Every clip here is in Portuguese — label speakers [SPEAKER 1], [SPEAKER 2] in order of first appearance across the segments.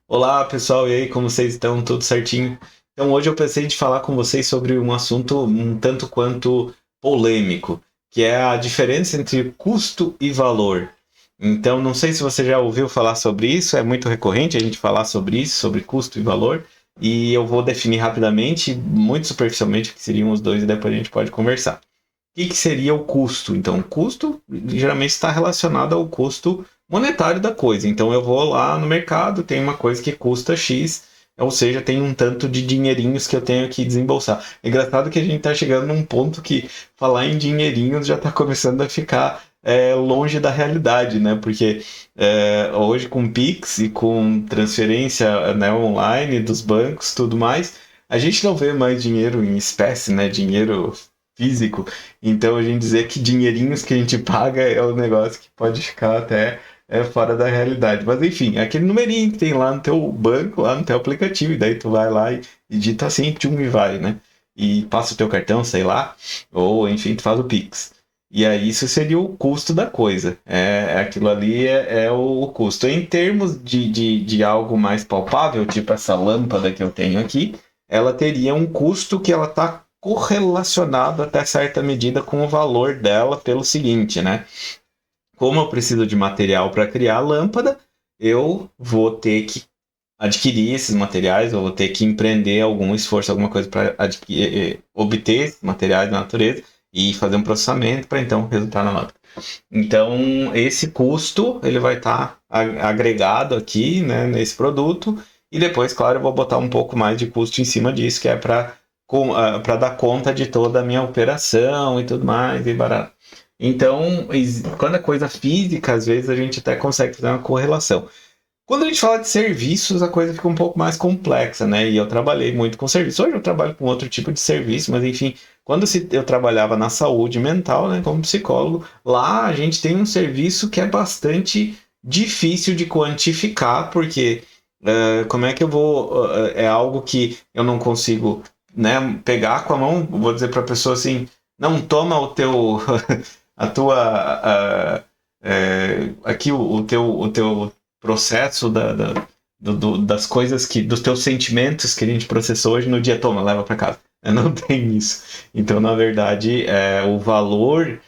[SPEAKER 1] Olá, pessoal, e aí, como vocês estão? Tudo certinho? Então, hoje eu pensei de falar com vocês sobre um assunto um tanto quanto polêmico, que é a diferença entre custo e valor. Então, não sei se você já ouviu falar sobre isso, é muito recorrente a gente falar sobre isso, sobre custo e valor, e eu vou definir rapidamente, muito superficialmente, o que seriam os dois, e depois a gente pode conversar. O que seria o custo? Então, o custo geralmente está relacionado ao custo monetário da coisa. Então, eu vou lá no mercado, tem uma coisa que custa X, ou seja, tem um tanto de dinheirinhos que eu tenho que desembolsar. É engraçado que a gente está chegando num ponto que falar em dinheirinhos já está começando a ficar longe da realidade, né? Porque hoje com Pix e com transferência, né, online dos bancos, tudo mais, a gente não vê mais dinheiro em espécie, né? Dinheiro físico. Então a gente dizer que dinheirinhos que a gente paga é um negócio que pode ficar até fora da realidade. Mas enfim, é aquele numerinho que tem lá no teu banco, lá no teu aplicativo, e daí tu vai lá e digita assim, tchum, e vai, né? E passa o teu cartão, sei lá, ou enfim, tu faz o Pix. E aí isso seria o custo da coisa. Aquilo ali é o custo. Em termos de algo mais palpável, tipo essa lâmpada que eu tenho aqui, ela teria um custo que ela está correlacionado até certa medida com o valor dela pelo seguinte, né? Como eu preciso de material para criar a lâmpada, eu vou ter que adquirir esses materiais, eu vou ter que empreender algum esforço, alguma coisa para obter esses materiais da natureza e fazer um processamento para então resultar na lâmpada. Então, esse custo ele vai estar agregado aqui, né, nesse produto, e depois, claro, eu vou botar um pouco mais de custo em cima disso, que é para dar conta de toda a minha operação e tudo mais, e barato. Então, quando é coisa física, às vezes a gente até consegue fazer uma correlação. Quando a gente fala de serviços, a coisa fica um pouco mais complexa, né? E eu trabalhei muito com serviço. Hoje eu trabalho com outro tipo de serviço, mas enfim, quando eu trabalhava na saúde mental, né, como psicólogo, lá a gente tem um serviço que é bastante difícil de quantificar, porque como é que eu vou. É algo que eu não consigo, né, pegar com a mão, vou dizer para a pessoa assim: não toma o teu. A tua. Aqui o teu processo das coisas dos teus sentimentos que a gente processou hoje no dia, toma, leva para casa. Não tem isso. Então, na verdade, o valor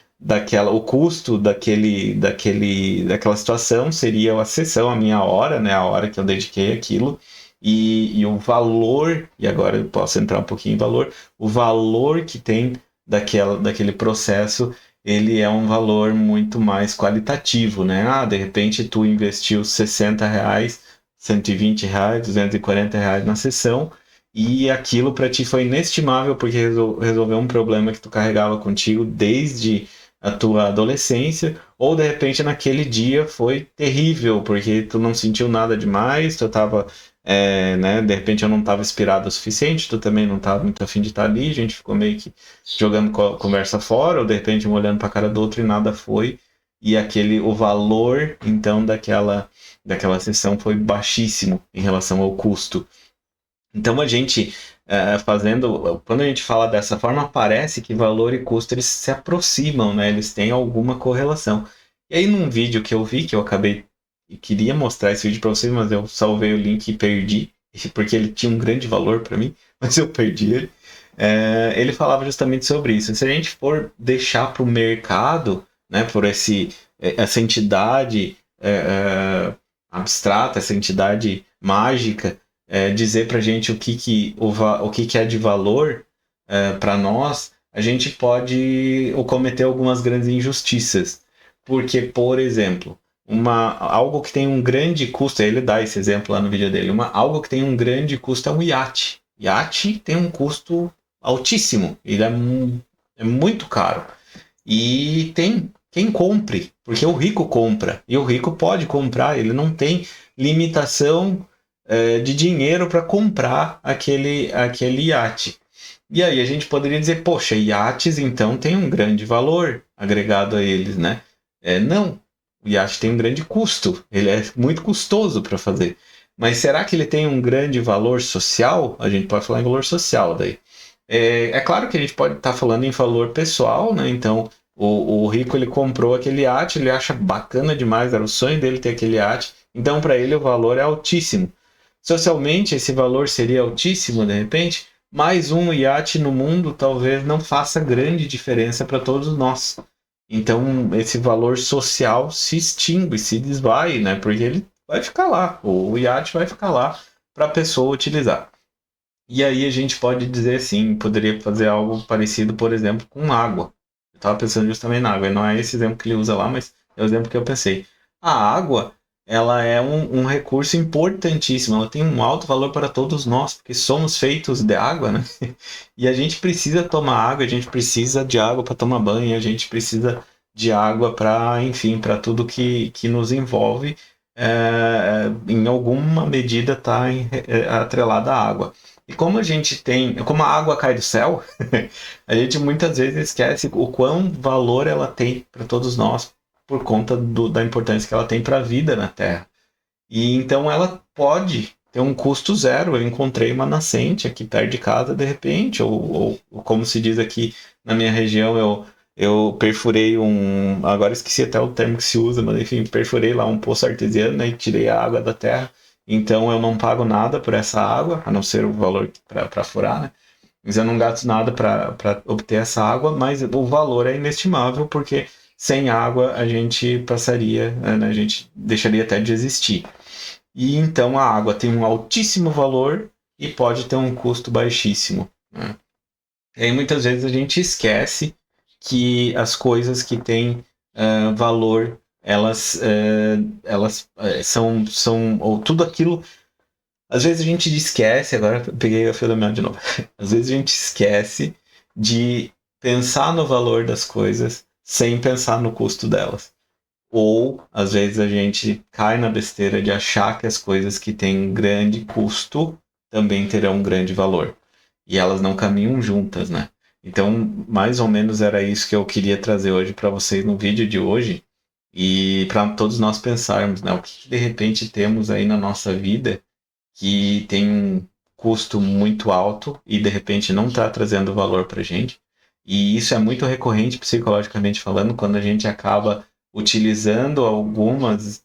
[SPEAKER 1] o custo daquela situação seria a sessão, a minha hora, né, a hora que eu dediquei aquilo, e o valor, e agora eu posso entrar um pouquinho em valor, o valor que tem daquele processo ele é um valor muito mais qualitativo, né? Ah, de repente tu investiu R$ 60, R$ 120, R$ 240 na sessão e aquilo para ti foi inestimável porque resolveu um problema que tu carregava contigo desde a tua adolescência, ou de repente naquele dia foi terrível porque tu não sentiu nada demais, tu estava né? De repente eu não estava inspirado o suficiente, tu também não estava muito afim de estar ali, a gente ficou meio que jogando conversa fora, ou de repente um olhando para a cara do outro e nada foi, e o valor então daquela sessão foi baixíssimo em relação ao custo. Então a gente quando a gente fala dessa forma, parece que valor e custo eles se aproximam, né? Eles têm alguma correlação. E aí num vídeo que eu vi, que eu acabei e queria mostrar esse vídeo para vocês, mas eu salvei o link e perdi, porque ele tinha um grande valor para mim, mas eu perdi ele. Ele falava justamente sobre isso. Se a gente for deixar para o mercado, né, por essa entidade abstrata, essa entidade mágica, dizer para a gente o que é de valor para nós, a gente pode cometer algumas grandes injustiças. Porque, por exemplo, algo que tem um grande custo, ele dá esse exemplo lá no vídeo dele, algo que tem um grande custo é um iate. Iate tem um custo altíssimo, ele é muito caro. E tem quem compre, porque o rico compra, e o rico pode comprar, ele não tem limitação de dinheiro para comprar aquele iate. E aí a gente poderia dizer, poxa, iates então tem um grande valor agregado a eles, né? Não, o iate tem um grande custo, ele é muito custoso para fazer. Mas será que ele tem um grande valor social? A gente pode falar em valor social daí. Claro que a gente pode estar falando em valor pessoal, né? Então, o rico ele comprou aquele iate, ele acha bacana demais, era o sonho dele ter aquele iate, então para ele o valor é altíssimo. Socialmente, esse valor seria altíssimo, de repente, mais um iate no mundo talvez não faça grande diferença para todos nós. Então, esse valor social se extingue, se desvai, né? Porque ele vai ficar lá, o iate vai ficar lá para a pessoa utilizar. E aí a gente pode dizer assim, poderia fazer algo parecido, por exemplo, com água. Eu estava pensando justamente na água, não é esse exemplo que ele usa lá, mas é o exemplo que eu pensei. A água, ela é um recurso importantíssimo, ela tem um alto valor para todos nós, porque somos feitos de água, né? E a gente precisa tomar água, a gente precisa de água para tomar banho, a gente precisa de água para, enfim, para tudo que nos envolve, em alguma medida está atrelada à água. E como a gente tem, como a água cai do céu, a gente muitas vezes esquece o quão valor ela tem para todos nós por conta da importância que ela tem para a vida na Terra. E então ela pode ter um custo zero. Eu encontrei uma nascente aqui perto de casa de repente, ou como se diz aqui na minha região, eu perfurei agora esqueci até o termo que se usa, mas enfim, perfurei lá um poço artesiano, né, e tirei a água da terra. Então eu não pago nada por essa água, a não ser o valor para furar, né? Mas eu não gasto nada para obter essa água, mas o valor é inestimável, porque sem água a gente passaria, né? A gente deixaria até de existir. E então a água tem um altíssimo valor e pode ter um custo baixíssimo, né? E aí muitas vezes a gente esquece que as coisas que têm valor, elas são ou tudo aquilo. Às vezes a gente esquece, agora peguei a fio da meada de novo. Às vezes a gente esquece de pensar no valor das coisas sem pensar no custo delas. Ou, às vezes, a gente cai na besteira de achar que as coisas que têm grande custo também terão um grande valor. E elas não caminham juntas, né? Então, mais ou menos era isso que eu queria trazer hoje para vocês no vídeo de hoje. E para todos nós pensarmos, né? O que de repente temos aí na nossa vida que tem um custo muito alto e de repente não está trazendo valor para a gente. E isso é muito recorrente psicologicamente falando, quando a gente acaba utilizando alguns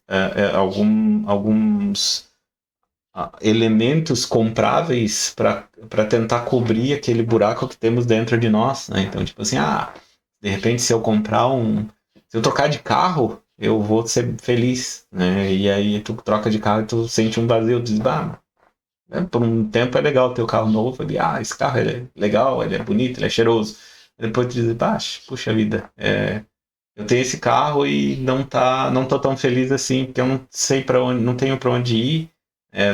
[SPEAKER 1] elementos compráveis para tentar cobrir aquele buraco que temos dentro de nós, né? Então, tipo assim, de repente se eu se eu trocar de carro, eu vou ser feliz, né? E aí tu troca de carro e tu sente um vazio, tu diz, né? Por um tempo é legal ter o carro novo, esse carro é legal, ele é bonito, ele é cheiroso. Depois tu diz, puxa vida, eu tenho esse carro e não tô tão feliz assim, porque eu não sei para onde, não tenho para onde ir,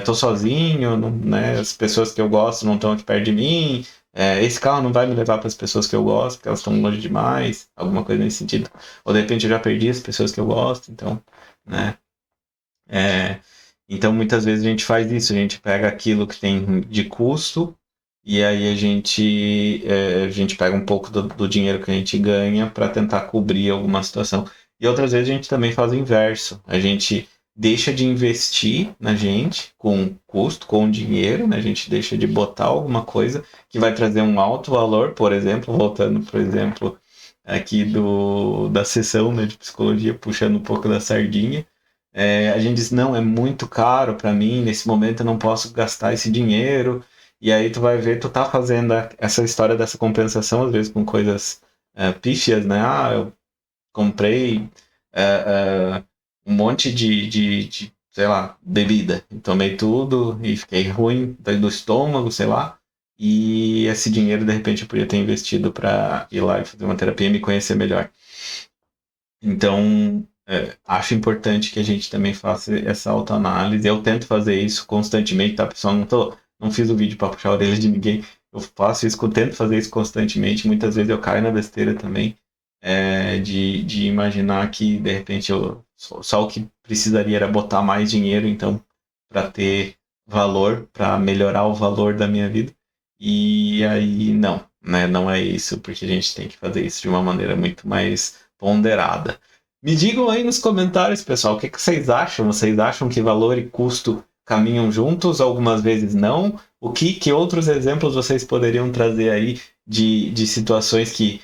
[SPEAKER 1] tô sozinho, né? As pessoas que eu gosto não estão aqui perto de mim, esse carro não vai me levar para as pessoas que eu gosto, porque elas estão longe demais, alguma coisa nesse sentido. Ou de repente eu já perdi as pessoas que eu gosto, então, né? Então muitas vezes a gente faz isso, a gente pega aquilo que tem de custo e aí a gente pega um pouco do dinheiro que a gente ganha para tentar cobrir alguma situação. E outras vezes a gente também faz o inverso. A gente deixa de investir na gente com custo, com dinheiro, né? A gente deixa de botar alguma coisa que vai trazer um alto valor, por exemplo, voltando, por exemplo, aqui da sessão, né, de psicologia, puxando um pouco da sardinha. A gente diz, não, é muito caro para mim, nesse momento eu não posso gastar esse dinheiro. E aí tu vai ver, tu tá fazendo essa história dessa compensação, às vezes com coisas pífias, né? Eu comprei um monte sei lá, bebida. E tomei tudo e fiquei ruim do estômago, sei lá. E esse dinheiro, de repente, eu podia ter investido para ir lá e fazer uma terapia e me conhecer melhor. Então, acho importante que a gente também faça essa autoanálise. Eu tento fazer isso constantemente, tá, pessoal? Não fiz o vídeo para puxar a orelha de ninguém. Eu faço isso, eu tento fazer isso constantemente. Muitas vezes eu caio na besteira também, de imaginar que, de repente, só o que precisaria era botar mais dinheiro, então, para ter valor, para melhorar o valor da minha vida. E aí, não, né? Não é isso, porque a gente tem que fazer isso de uma maneira muito mais ponderada. Me digam aí nos comentários, pessoal, o que vocês acham? Vocês acham que valor e custo caminham juntos? Algumas vezes não. Que outros exemplos vocês poderiam trazer aí de situações que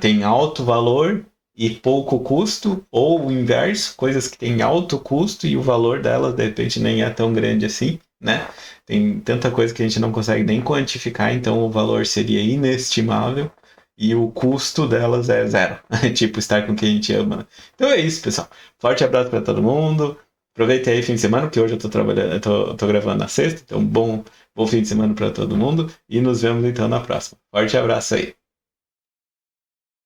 [SPEAKER 1] têm alto valor e pouco custo? Ou o inverso, coisas que têm alto custo e o valor delas, de repente, nem é tão grande assim, né? Tem tanta coisa que a gente não consegue nem quantificar, então o valor seria inestimável e o custo delas é zero. Tipo, estar com quem a gente ama, né? Então é isso, pessoal. Forte abraço para todo mundo. Aproveite aí o fim de semana, porque hoje eu tô trabalhando, tô gravando na sexta, então bom fim de semana para todo mundo e nos vemos então na próxima. Forte abraço aí.